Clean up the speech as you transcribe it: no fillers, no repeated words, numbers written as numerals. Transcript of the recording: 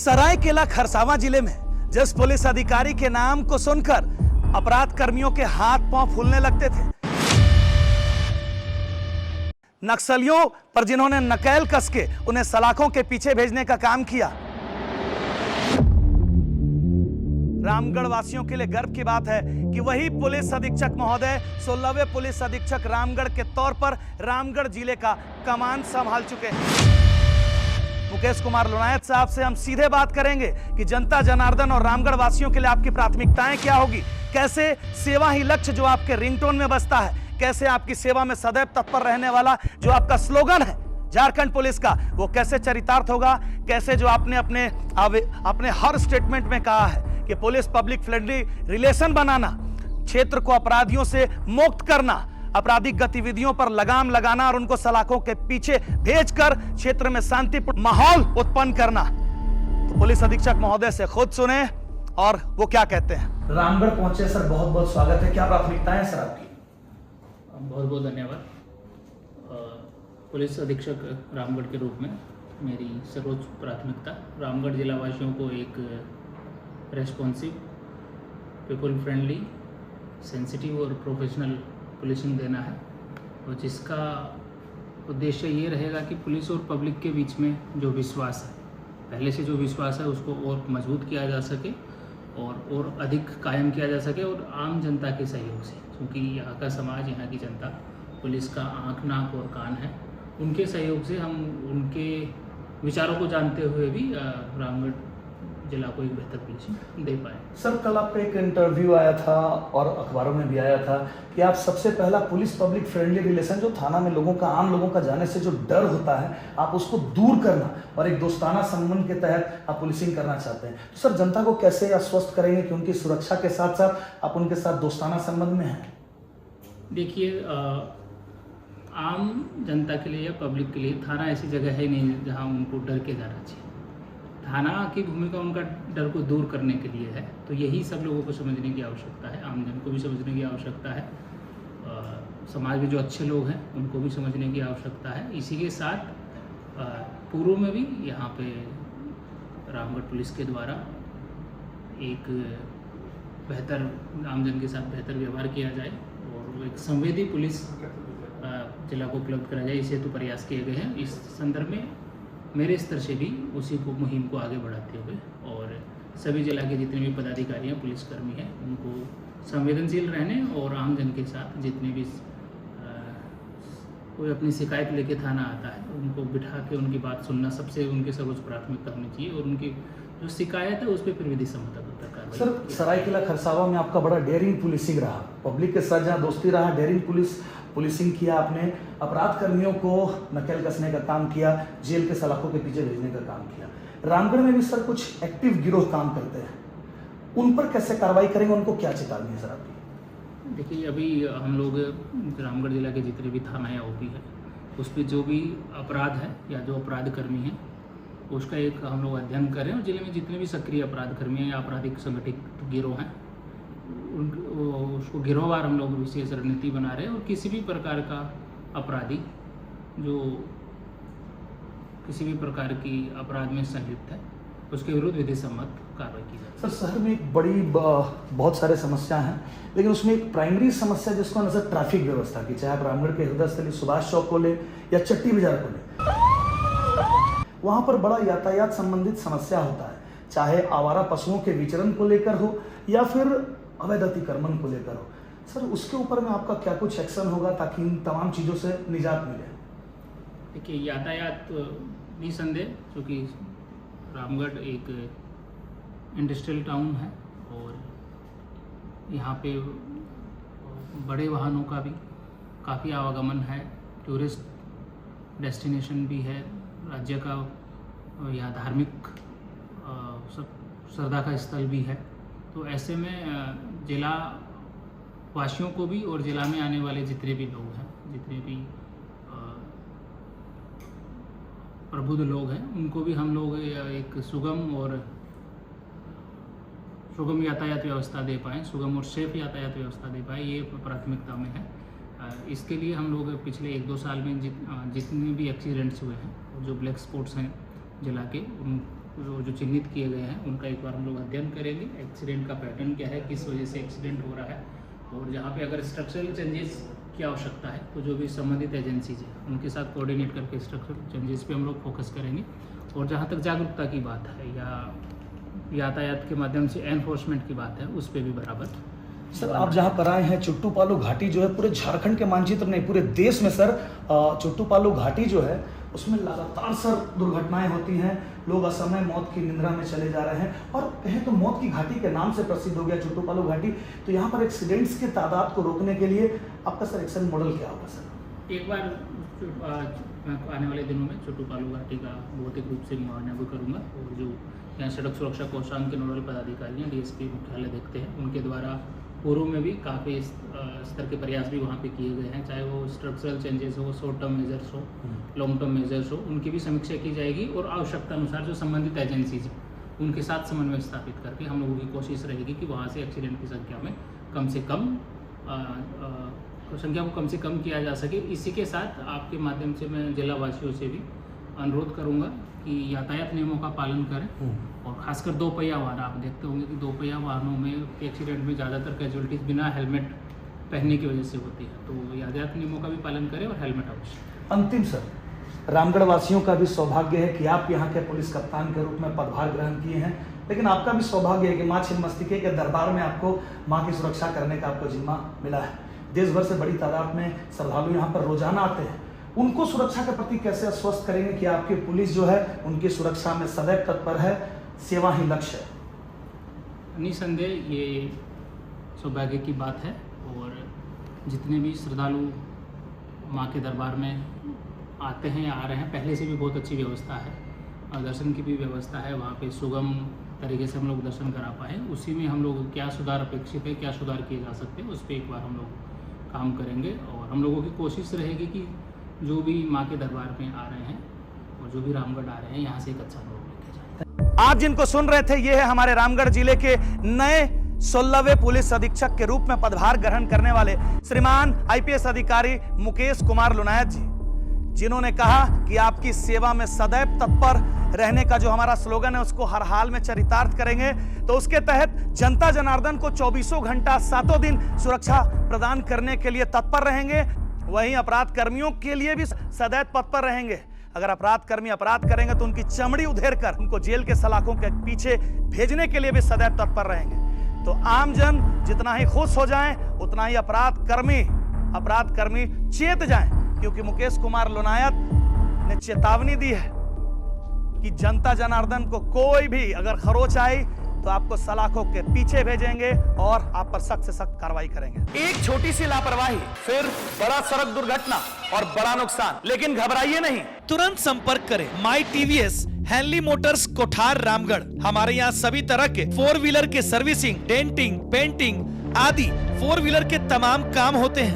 सरायकेला खरसावां जिले में जिस पुलिस अधिकारी के नाम को सुनकर अपराध कर्मियों के हाथ पांव फूलने लगते थे, नक्सलियों पर जिन्होंने नकेल कस के उन्हें सलाखों के पीछे भेजने का काम किया, रामगढ़ वासियों के लिए गर्व की बात है कि वही पुलिस अधीक्षक महोदय 16वें पुलिस अधीक्षक रामगढ़ के तौर पर रामगढ़ जिले का कमान संभाल चुके हैं। मुकेश कुमार लोनायत साहब से हम सीधे बात करेंगे कि जनता जनार्दन और रामगढ़ वासियों के लिए आपकी प्राथमिकताएं क्या होगी, कैसे सेवा ही लक्ष्य जो आपके रिंगटोन में बजता है, कैसे आपकी सेवा में सदैव तत्पर रहने वाला जो आपका स्लोगन है झारखंड पुलिस का, वो कैसे चरितार्थ होगा, कैसे जो आपने अपने हर स्टेटमेंट में कहा है कि पुलिस पब्लिक फ्रेंडली रिलेशन बनाना, क्षेत्र को अपराधियों से मुक्त करना, आपराधिक गतिविधियों पर लगाम लगाना और उनको सलाखों के पीछे भेजकर क्षेत्र में शांतिपूर्ण माहौल उत्पन्न करना। तो पुलिस अधीक्षक महोदय से खुद सुने और वो क्या कहते हैं। रामगढ़ पहुंचे सर, बहुत बहुत स्वागत है। क्या प्राथमिकताएं हैं सर आपकी? बहुत बहुत धन्यवाद। पुलिस अधीक्षक रामगढ़ के रूप में मेरी सर्वोच्च प्राथमिकता रामगढ़ जिला वासियों को एक रेस्पॉन्सिव, पीपल फ्रेंडली, सेंसिटिव और प्रोफेशनल पुलिसिंग देना है, और जिसका उद्देश्य ये रहेगा कि पुलिस और पब्लिक के बीच में जो विश्वास है, पहले से जो विश्वास है उसको और मजबूत किया जा सके और अधिक कायम किया जा सके, और आम जनता के सहयोग से, क्योंकि यहाँ का समाज, यहाँ की जनता पुलिस का आँख, नाक और कान है, उनके सहयोग से हम उनके विचारों को जानते हुए भी रामगढ़ जिला को एक बेहतर पुलिसिंग दे पाए। सर, कल आपका एक इंटरव्यू आया था और अखबारों में भी आया था कि आप सबसे पहला पुलिस पब्लिक फ्रेंडली रिलेशन, जो थाना में लोगों का, आम लोगों का जाने से जो डर होता है, आप उसको दूर करना और एक दोस्ताना संबंध के तहत आप पुलिसिंग करना चाहते हैं। तो सर, जनता को कैसे आश्वस्त करेंगे कि उनकी सुरक्षा के साथ साथ आप उनके साथ दोस्ताना संबंध में हैं? देखिए, आम जनता के लिए या पब्लिक के लिए थाना ऐसी जगह है नहीं जहाँ उनको डर के जाना चाहिए। थाना की भूमिका उनका डर को दूर करने के लिए है, तो यही सब लोगों को समझने की आवश्यकता है, आम जन को भी समझने की आवश्यकता है, समाज में जो अच्छे लोग हैं उनको भी समझने की आवश्यकता है। इसी के साथ पूर्व में भी यहाँ पे रामगढ़ पुलिस के द्वारा एक बेहतर, आम जन के साथ बेहतर व्यवहार किया जाए और एक संवेदी पुलिस जिला को उपलब्ध करा जाए, इस हेतु प्रयास किए गए हैं। इस संदर्भ में मेरे स्तर से भी उसी को, मुहिम को आगे बढ़ाते हुए, और सभी जिला के जितने भी पदाधिकारी हैं, पुलिसकर्मी हैं, उनको संवेदनशील रहने और आम जन के साथ जितने भी कोई अपनी शिकायत लेके थाना आता है, उनको बिठा के उनकी बात सुनना सबसे उनकी सर्वोच्च प्राथमिकता होनी चाहिए, और उनकी जो शिकायत है उस पर फिर विधि सम्मत कार्रवाई। सर, सरायकेला खरसावां में आपका बड़ा डेयरिंग पुलिसिंग रहा, पब्लिक के साथ जहाँ दोस्ती रहा, डेयरिंग पुलिसिंग किया आपने, अपराध कर्मियों को नकेल कसने का काम किया, जेल के सलाखों के पीछे भेजने का काम किया। रामगढ़ में भी सर कुछ एक्टिव गिरोह काम करते हैं, उन पर कैसे कार्रवाई करेंगे, उनको क्या चेतावनी है सर आपकी? देखिए, अभी हम लोग रामगढ़ जिला के जितने भी थाना या ओपी है, उस पर जो भी अपराध है या जो अपराध कर्मी हैं, उसका एक हम लोग अध्ययन करें, और जिले में जितने भी सक्रिय अपराध कर्मी हैं या आपराधिक संगठित गिरोह हैं, उसको गिरोहवार हम लोग विशेष रणनीति बना रहे हैं, और किसी भी प्रकार का अपराधी जो किसी भी प्रकार की अपराध में संलिप्त है, उसके विरुद्ध विधि सम्मत कार्रवाई की जाए। सर, शहर में एक बड़ी बहुत सारे समस्या हैं, लेकिन उसमें एक प्राइमरी समस्या जिसको नजर ट्रैफिक व्यवस्था की, चाहे आप रामगढ़ के हृदय स्थली सुभाष चौक को ले या चट्टी बाजार को ले, वहाँ पर बड़ा यातायात संबंधित समस्या होता है, चाहे आवारा पशुओं के विचरण को लेकर हो या फिर अवैध अतिक्रमण को लेकर हो। सर, उसके ऊपर में आपका क्या कुछ एक्शन होगा ताकि इन तमाम चीज़ों से निजात मिले? देखिए, यातायात निसंदेह, क्योंकि रामगढ़ एक इंडस्ट्रियल टाउन है और यहाँ पे बड़े वाहनों का भी काफ़ी आवागमन है, टूरिस्ट डेस्टिनेशन भी है, राज्य का यहाँ धार्मिक श्रद्धा का स्थल भी है। तो ऐसे में जिला वासियों को भी और जिला में आने वाले जितने भी लोग हैं, जितने भी प्रबुद्ध लोग हैं, उनको भी हम लोग एक सुगम यातायात व्यवस्था दे पाएँ, सुगम और सेफ यातायात व्यवस्था दे पाएँ, ये प्राथमिकता में है। इसके लिए हम लोग पिछले 1-2 साल में जितने भी एक्सीडेंट्स हुए हैं, जो ब्लैक स्पॉट्स हैं जिला के, जो चिन्हित किए गए हैं उनका एक बार हम लोग अध्ययन करेंगे। एक्सीडेंट का पैटर्न क्या है, किस वजह से एक्सीडेंट हो रहा है, और जहाँ पे अगर स्ट्रक्चरल चेंजेस की आवश्यकता है तो जो भी संबंधित एजेंसीज हैं उनके साथ कोऑर्डिनेट करके स्ट्रक्चरल चेंजेस पे हम लोग फोकस करेंगे। और जहाँ तक जागरूकता की बात है या यातायात के माध्यम से एनफोर्समेंट की बात है, उस पर भी बराबर। सर आप जहाँ पर आए हैं, चुट्टू पालू घाटी जो है पूरे झारखंड के मानचित्र नहीं पूरे देश में सर, चुट्टू पालू घाटी जो है उसमें लगातार सर दुर्घटनाएं होती हैं, लोग असमय मौत की निंद्रा में चले जा रहे हैं, और कहें तो मौत की घाटी के नाम से प्रसिद्ध हो गया चुट्टू पालू घाटी। तो यहाँ पर एक्सीडेंट्स के तादाद को रोकने के लिए आपका सर एक्शन मॉडल क्या होगा सर? एक बार आने वाले दिनों में चुट्टू पालू घाटी का भौतिक रूप से मुआयना भी करूँगा, और जो यहाँ सड़क सुरक्षा कोषांग के नोडल पदाधिकारी हैं, डीएसपी मुख्यालय देखते हैं, उनके द्वारा पूर्व में भी काफ़ी स्तर के प्रयास भी वहाँ पे किए गए हैं, चाहे वो स्ट्रक्चरल चेंजेस हो, शॉर्ट टर्म मेजर्स हो, लॉन्ग टर्म मेजर्स हो, उनकी भी समीक्षा की जाएगी। और आवश्यकता अनुसार जो संबंधित एजेंसीज हैं उनके साथ समन्वय स्थापित करके हम लोगों की कोशिश रहेगी कि वहाँ से एक्सीडेंट की संख्या में कम से कम किया जा सके। इसी के साथ आपके माध्यम से मैं जिला वासियों से भी अनुरोध करूँगा कि यातायात नियमों का पालन करें, और खासकर दो पहिया वाहन। आप देखते होंगे कि दो पहिया वाहनों में एक्सीडेंट में ज़्यादातर कैजुअलिटीज बिना हेलमेट पहनने की वजह से होती है, तो यातायात नियमों का भी पालन करें और हेलमेट अवश्य। अंतिम सर, रामगढ़ वासियों का भी सौभाग्य है कि आप यहाँ के पुलिस कप्तान के रूप में पदभार ग्रहण किए हैं, लेकिन आपका भी सौभाग्य है कि माँ छिन्नमस्तिके के दरबार में आपको माँ की सुरक्षा करने का आपको जिम्मा मिला है। देश भर से बड़ी तादाद में श्रद्धालु यहाँ पर रोजाना आते हैं, उनको सुरक्षा के प्रति कैसे आश्वस्त करेंगे कि आपकी पुलिस जो है उनकी सुरक्षा में सदैव तत्पर है, सेवा ही लक्ष्य है? निसंदेह ये सौभाग्य की बात है, और जितने भी श्रद्धालु माँ के दरबार में आते हैं या आ रहे हैं, पहले से भी बहुत अच्छी व्यवस्था है, और दर्शन की भी व्यवस्था है। वहाँ पे सुगम तरीके से हम लोग दर्शन करा पाएँ, उसी में हम लोग क्या सुधार अपेक्षित है, क्या सुधार किए जा सकते हैं, उस पर एक बार हम लोग काम करेंगे। और हम लोगों की कोशिश रहेगी कि जो भी माँ के दरबार में आ रहे हैं और जो भी रामगढ़ आ रहे हैं, यहाँ से एक अच्छा अनुभव लेके जाए। आप जिनको सुन रहे थे, ये है हमारे रामगढ़ जिले के नए 16वें पुलिस अधीक्षक के रूप में पदभार ग्रहण करने वाले श्रीमान आईपीएस अधिकारी मुकेश कुमार लुनायत जी, जिन्होंने कहा कि आपकी सेवा में सदैव तत्पर रहने का जो हमारा स्लोगन है उसको हर हाल में चरितार्थ करेंगे। तो उसके तहत जनता जनार्दन को 24 घंटा 7 दिन सुरक्षा प्रदान करने के लिए तत्पर रहेंगे, वहीं अपराध कर्मियों के लिए भी सदैव तत्पर रहेंगे। अगर अपराध कर्मी अपराध करेंगे तो उनकी चमड़ी उधेड़ कर उनको जेल के सलाखों के पीछे भेजने के लिए भी सदैव तत्पर रहेंगे। तो आम जन जितना ही खुश हो जाएं, उतना ही अपराध कर्मी चेत जाएं, क्योंकि मुकेश कुमार लुनायत ने चेतावनी दी है कि जनता जनार्दन को कोई भी अगर खरोच आई तो आपको सलाखों के पीछे भेजेंगे और आप पर सख्त से सख्त कार्रवाई करेंगे। एक छोटी सी लापरवाही, फिर बड़ा सड़क दुर्घटना और बड़ा नुकसान। लेकिन घबराइए नहीं, तुरंत संपर्क करें माई टीवीएस हैनली मोटर्स कोठार रामगढ़। हमारे यहाँ सभी तरह के 4 व्हीलर के सर्विसिंग, डेंटिंग, पेंटिंग आदि 4 व्हीलर के तमाम काम होते हैं।